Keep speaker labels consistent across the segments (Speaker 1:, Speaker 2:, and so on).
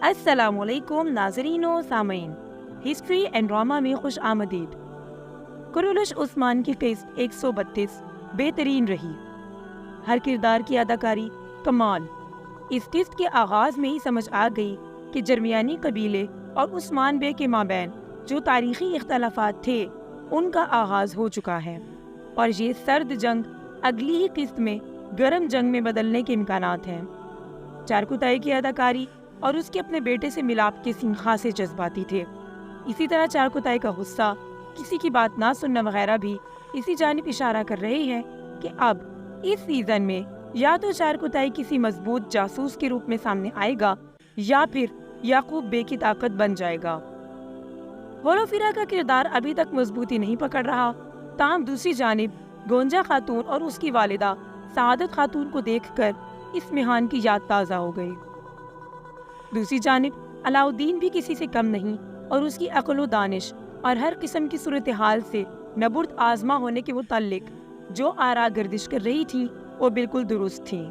Speaker 1: السلام علیکم ناظرین و سامعین، ہسٹری اینڈ ڈراما میں خوش آمدید۔ کرولش عثمان کی قسط 132 بہترین رہی، ہر کردار کی اداکاری کمال۔ اس قسط کے آغاز میں ہی سمجھ آ گئی کہ درمیانی قبیلے اور عثمان بے کے مابین جو تاریخی اختلافات تھے ان کا آغاز ہو چکا ہے، اور یہ سرد جنگ اگلی ہی قسط میں گرم جنگ میں بدلنے کے امکانات ہیں۔ چارکوتائی کی اداکاری اور اس کے اپنے بیٹے سے ملاپ کے سین خاصے جذباتی تھے۔ اسی طرح چارکوتائی کا غصہ، کسی کی بات نہ سننا وغیرہ بھی اسی جانب اشارہ کر رہے ہیں کہ اب اس سیزن میں یا تو چارکوتائی کسی مضبوط جاسوس کے روپ میں سامنے آئے گا یا پھر یعقوب بے کی طاقت بن جائے گا۔ ہولوفیرا کا کردار ابھی تک مضبوطی نہیں پکڑ رہا، تاہم دوسری جانب گونجا خاتون اور اس کی والدہ سعادت خاتون کو دیکھ کر اس مہان کی یاد تازہ ہو گئی۔ دوسری جانب علاؤالدین بھی کسی سے کم نہیں، اور اس کی عقل و دانش اور ہر قسم کی صورتحال سے نبرد آزما ہونے کے متعلق جو آراء گردش کر رہی تھی وہ بالکل درست تھی۔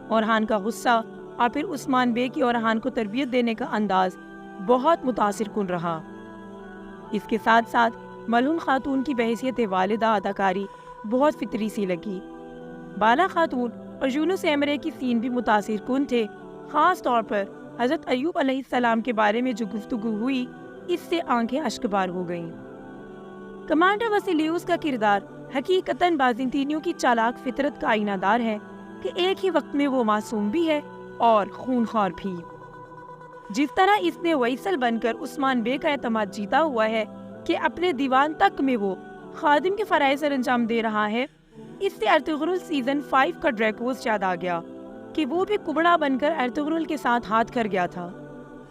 Speaker 1: اورحان کا غصہ اور پھر عثمان بے کی اورحان کو تربیت دینے کا انداز بہت متاثر کن رہا۔ اس کے ساتھ ساتھ ملعون خاتون کی بحیثیت والدہ اداکاری بہت فطری سی لگی۔ بالا خاتون اور یونس ایمرے کی سین بھی متاثر کن تھے، خاص طور پر حضرت ایوب علیہ السلام کے بارے میں جو گفتگو ہوئی اس سے آنکھیں اشکبار ہو گئیں۔ کمانڈر وسیلیوس کا کردار حقیقتاً بازنطینیوں کی چالاک فطرت کا آئینہ دار ہے کہ ایک ہی وقت میں وہ معصوم بھی ہے اور خونخوار بھی۔ جس طرح اس نے ویسل بن کر عثمان بے کا اعتماد جیتا ہوا ہے کہ اپنے دیوان تک میں وہ خادم کے فرائض سر انجام دے رہا ہے، اس سے ارطغرل سیزن 5 کا ڈریکوس یاد آ گیا کہ وہ بھی کبڑا بن کر ارطغرل کے ساتھ ہاتھ کر گیا تھا۔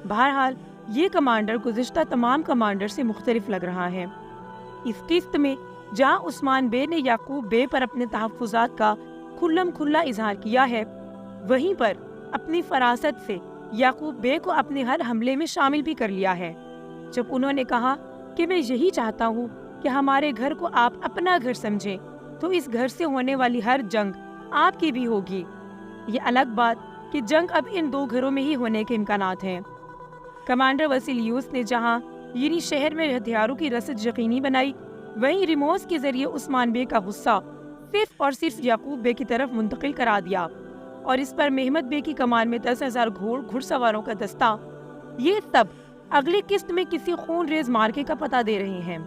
Speaker 1: بہرحال یہ کمانڈر گزشتہ تمام کمانڈر سے مختلف لگ رہا ہے۔ اس قسط میں جہاں عثمان بے نے یعقوب بے پر اپنے تحفظات کا کھلم کھلا اظہار کیا ہے، وہیں پر اپنی فراست سے یعقوب بے کو اپنے ہر حملے میں شامل بھی کر لیا ہے۔ جب انہوں نے کہا کہ میں یہی چاہتا ہوں کہ ہمارے گھر کو آپ اپنا گھر سمجھیں، تو اس گھر سے ہونے والی ہر جنگ آپ کی بھی ہوگی۔ یہ الگ بات کہ جنگ اب ان دو گھروں میں ہی ہونے کے امکانات ہیں۔ کمانڈر وسیلیوس نے جہاں یعنی شہر میں ہتھیاروں کی رسد یقینی بنائی، وہیں ریموس کے ذریعے عثمان بے کا غصہ صرف اور صرف یعقوب بے کی طرف منتقل کرا دیا، اور اس پر محمد بے کی کمان میں 10,000 گھڑ سواروں کا دستہ۔ یہ سب اگلی قسط میں کسی خون ریز مارکے کا پتہ دے رہے ہیں۔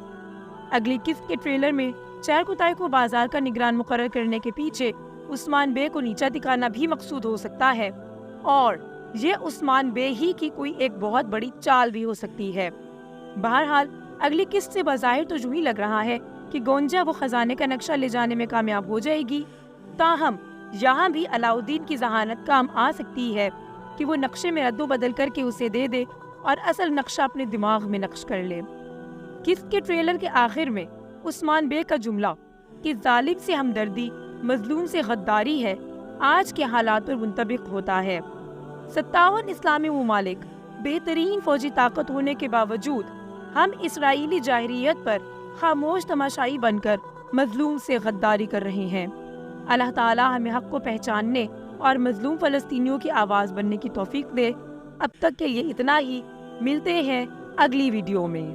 Speaker 1: اگلی قسط کے ٹریلر میں چارکوتائی کو بازار کا نگران مقرر کرنے کے پیچھے عثمان بے کو نیچا دکھانا بھی مقصود ہو سکتا ہے، اور یہ عثمان بے ہی کی کوئی ایک بہت بڑی چال بھی ہو سکتی ہے۔ بہرحال اگلی قسط سے بظاہر تو یوں ہی لگ رہا ہے کہ گونجا وہ خزانے کا نقشہ لے جانے میں کامیاب ہو جائے گی، تاہم یہاں بھی علاؤالدین کی ذہانت کام آ سکتی ہے کہ وہ نقشے میں رد و بدل کر کے اسے دے دے اور اصل نقشہ اپنے دماغ میں نقش کر لے۔ قسط کے ٹریلر کے آخر میں عثمان بے کا جملہ کہ ظالم سے ہمدردی مظلوم سے غداری ہے آج کے حالات پر منطبق ہوتا ہے۔ 57 اسلامی ممالک بہترین فوجی طاقت ہونے کے باوجود ہم اسرائیلی جاہریت پر خاموش تماشائی بن کر مظلوم سے غداری کر رہے ہیں۔ اللہ تعالیٰ ہمیں حق کو پہچاننے اور مظلوم فلسطینیوں کی آواز بننے کی توفیق دے۔ اب تک کے لیے اتنا ہی، ملتے ہیں اگلی ویڈیو میں۔